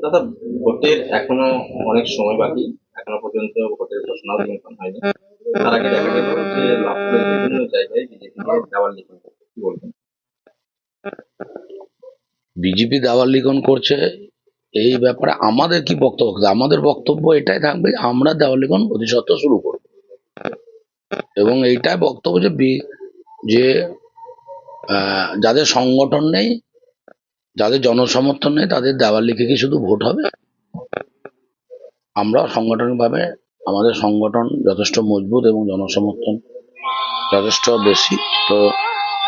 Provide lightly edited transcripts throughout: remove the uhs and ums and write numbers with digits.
দাদা, ভোটের এখনো অনেক সময় বাকি। এখনো পর্যন্ত ভোটের ঘোষণাও কিন্তু হয়নি। তার আগে দেখা গেল যে লাভপুরের বিভিন্ন জায়গায় বিজেপি দেওয়াল লিখন করছে, কি বলবেন? বিজেপি দেওয়াল লিখন করছে, এই ব্যাপারে আমাদের কি বক্তব্য? আমাদের বক্তব্য এটাই থাকবে, আমরা দেওয়াল লিখন অতি সত্ত্বর শুরু করব এবং এইটাই বক্তব্য যে যে যাদের সংগঠন নেই, যাদের জনসমর্থন নেই, তাদের দেওয়াল লিখে কি শুধু ভোট হবে? আমরা সাংগঠনিকভাবে আমাদের সংগঠন যথেষ্ট মজবুত এবং জনসমর্থন যথেষ্ট বেশি। তো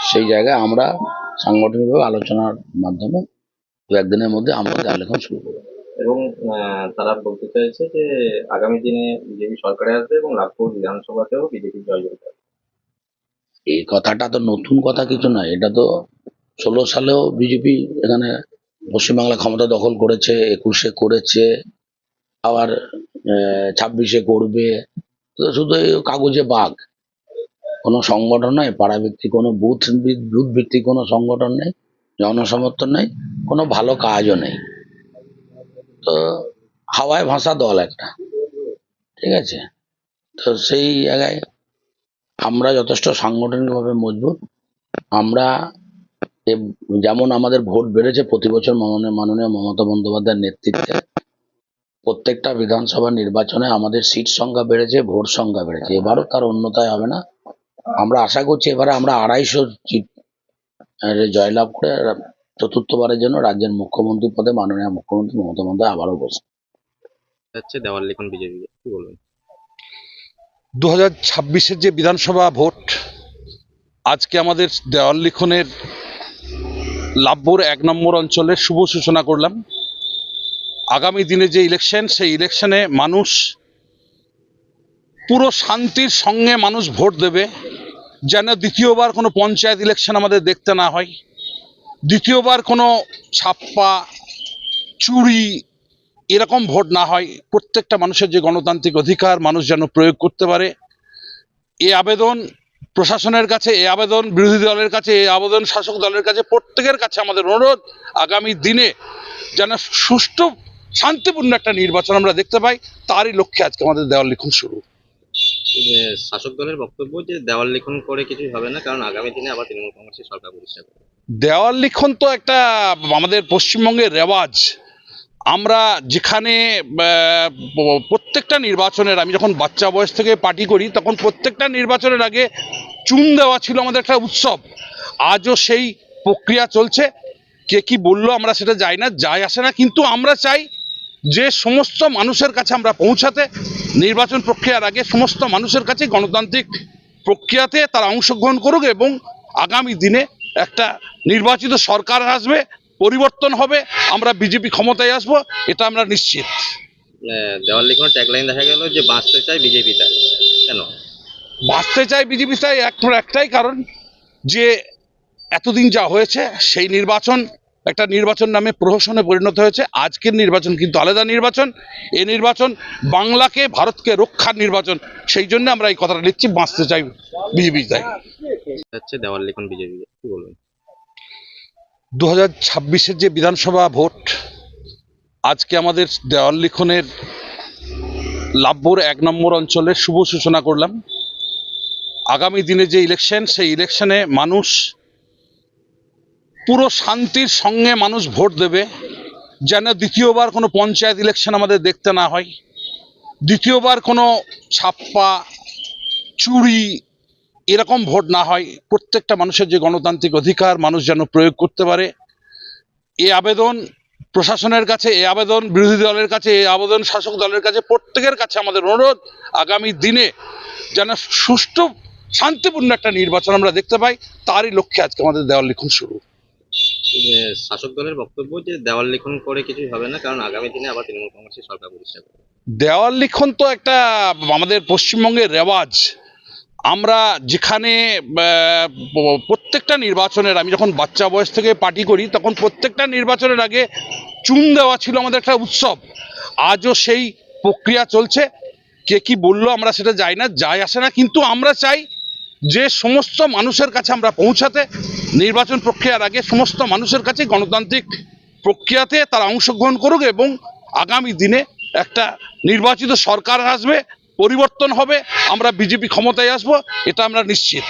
সেই জায়গায় আমরা সাংগঠনিকভাবে আলোচনার মাধ্যমে দু একদিনের মধ্যে আমরা দেওয়াল লিখন শুরু করব। এবং তারা বলতে চাইছে যে আগামী দিনে বিজেপি সরকারে আসবে এবং লাভপুর বিধানসভাতেও বিজেপি জয় করবে। এই কথাটা তো নতুন কথা কিছু নয়, এটা তো 16 সালেও বিজেপি এখানে পশ্চিমবাংলা ক্ষমতা দখল করেছে, 21-এ করেছে, আবার 26-এ করবে। তো শুধু এই কাগজে বাঘ, কোনো সংগঠন নয়, পাড়া ভিত্তিক কোনো বুথ ভিত্তিক কোনো সংগঠন নেই, জনসমর্থন নেই, কোনো ভালো কাজও নেই। তো হাওয়ায় ভাসা দল একটা, ঠিক আছে। তো সেই জায়গায় আমরা যথেষ্ট সাংগঠনিকভাবে মজবুত। আমরা যেমন আমাদের ভোট বেড়েছে প্রতি বছর মাননীয় মমতা বন্দ্যোপাধ্যায়ের নেতৃত্বে, প্রত্যেকটা বিধানসভা নির্বাচনে আমাদের সিট সংখ্যা বেড়েছে, ভোট সংখ্যা বেড়েছে। এবারও তার অন্যথায় হবে না। আমরা আশা করছি এবারে আমরা 250 সিট জয়লাভ করে চতুর্থবারের জন্য রাজ্যের মুখ্যমন্ত্রী পদে মাননীয় মুখ্যমন্ত্রী মমতা বন্দ্যোপাধ্যায় আবারও বসে যাচ্ছে দেওয়াল লিখন বিজেপি, কি বলবেন? 2026-এর যে বিধানসভা ভোট, আজকে আমাদের দেওয়াল লিখনের লাভপুর 1 নম্বর অঞ্চলের শুভ সূচনা করলাম। আগামী দিনে যে ইলেকশন, সেই ইলেকশনে মানুষ পুরো শান্তির সঙ্গে মানুষ ভোট দেবে, যেন দ্বিতীয়বার কোনো পঞ্চায়েত ইলেকশন আমাদের দেখতে না হয়, দ্বিতীয়বার কোনো ছাপ্পা চুরি এরকম ভোট না হয়। প্রত্যেকটা মানুষের যে গণতান্ত্রিক অধিকার মানুষ যেন প্রয়োগ করতে পারে, এই আবেদন প্রশাসনের কাছে, এই আবেদন বিরোধী দলের কাছে, এই আবেদন শাসক দলের কাছে, প্রত্যেকের কাছে আমাদের অনুরোধ, আগামী দিনে যেন সুষ্ঠু শান্তিপূর্ণ একটা নির্বাচন আমরা দেখতে পাই, তারই লক্ষ্যে আজকে আমাদের দেওয়াল লিখন শুরু। শাসক দলের বক্তব্য যে দেওয়াল লিখন করে কিছুই হবে না, কারণ আগামী দিনে আবার তৃণমূল কংগ্রেসের সরকার প্রতিষ্ঠা করবে। দেওয়াল লিখন তো একটা আমাদের পশ্চিমবঙ্গের রেওয়াজ। আমরা যেখানে প্রত্যেকটা নির্বাচনের, আমি যখন বাচ্চা বয়স থেকে পার্টি করি তখন প্রত্যেকটা নির্বাচনের আগে চুন দেওয়া ছিল আমাদের একটা উৎসব। আজও সেই প্রক্রিয়া চলছে। কে কি বললো আমরা সেটা যাই না, যায় আসে না, কিন্তু আমরা চাই যে সমস্ত মানুষের কাছে আমরা পৌঁছাতে, নির্বাচন প্রক্রিয়ার আগে সমস্ত মানুষের কাছে গণতান্ত্রিক প্রক্রিয়াতে তারা অংশগ্রহণ করুক এবং আগামী দিনে একটা নির্বাচিত সরকার আসবে, পরিবর্তন হবে, আমরা বিজেপি ক্ষমতায় আসবো, এটা আমরা নিশ্চিত। দেওয়াল লিখনের ট্যাগলাইন দেখা গেল যে বাঁচতে চাই বিজেপি তাই, কেন বাঁচতে চাই বিজেপি চাই একটাই কারণ, যে এতদিন যা হয়েছে সেই নির্বাচন একটা নির্বাচন নামে প্রহসনে পরিণত হয়েছে। আজকের নির্বাচন কিন্তু আলাদা নির্বাচন। এই নির্বাচন বাংলাকে, ভারতকে রক্ষার নির্বাচন। সেই জন্য আমরা এই কথাটা নিচ্ছি, বাঁচতে চাই বিজেপি চাই। যাচ্ছে দেওয়াল লিখন বিজেপি, কি বলবেন? 2026-এর যে বিধানসভা ভোট, আজকে আমাদের দেওয়াল লিখনের লাভপুর 1 নম্বর অঞ্চলের শুভ সূচনা করলাম। আগামী দিনে যে ইলেকশন, সেই ইলেকশনে মানুষ পুরো শান্তির সঙ্গে মানুষ ভোট দেবে, যেন দ্বিতীয়বার কোনো পঞ্চায়েত ইলেকশন আমাদের দেখতে না হয়, দ্বিতীয়বার কোনো ছাপ্পা চুরি এরকম ভোট না হয়। প্রত্যেকটা মানুষের যে গণতান্ত্রিক অধিকার মানুষ যেন প্রয়োগ করতে পারে, এই আবেদন প্রশাসনের কাছে, এই আবেদন বিরোধী দলের কাছে, এই আবেদন শাসক দলের কাছে, প্রত্যেকের কাছে আমাদের অনুরোধ, আগামী দিনে যেন সুষ্ঠু শান্তিপূর্ণ একটা নির্বাচন আমরা দেখতে পাই, তারই লক্ষ্যে আজকে আমাদের দেওয়াল লিখন শুরু। শাসক দলের বক্তব্য যে দেওয়াল লিখন করে কিছুই হবে না, কারণ আগামী দিনে আবার তৃণমূল কংগ্রেসের সরকার প্রতিষ্ঠা করবে। দেওয়াল লিখন তো একটা আমাদের পশ্চিমবঙ্গের রেওয়াজ। আমরা যেখানে প্রত্যেকটা নির্বাচনের, আমি যখন বাচ্চা বয়স থেকে পার্টি করি তখন প্রত্যেকটা নির্বাচনের আগে চুন দেওয়া ছিল আমাদের একটা উৎসব। আজও সেই প্রক্রিয়া চলছে। কে কি বললো আমরা সেটা যাই না, যায় আসে না, কিন্তু আমরা চাই যে সমস্ত মানুষের কাছে আমরা পৌঁছাতে, নির্বাচন প্রক্রিয়ার আগে সমস্ত মানুষের কাছে গণতান্ত্রিক প্রক্রিয়াতে তারা অংশগ্রহণ করুক এবং আগামী দিনে একটা নির্বাচিত সরকার আসবে, পরিবর্তন হবে, আমরা বিজেপি ক্ষমতায় আসবো, এটা আমরা নিশ্চিত।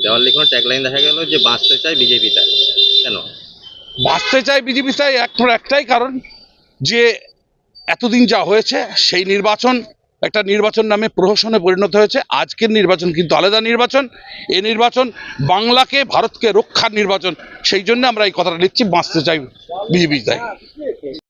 দেওয়াল লিখনো ট্যাগলাইন দেখা গেল যে বাঁচতে চাই বিজেপি, তাই কেন? বাঁচতে চাই বিজেপি চাই একটাই কারণ, যে এতদিন যা হয়েছে সেই নির্বাচন একটা নির্বাচন নামে প্রহসনে পরিণত হয়েছে। আজকের নির্বাচন কিন্তু আলাদা নির্বাচন, এই নির্বাচন বাংলাকে ভারতকে রক্ষার নির্বাচন। সেই জন্য আমরা এই কথাটা লিখছি, বাঁচতে চাই বিজেপি চাই।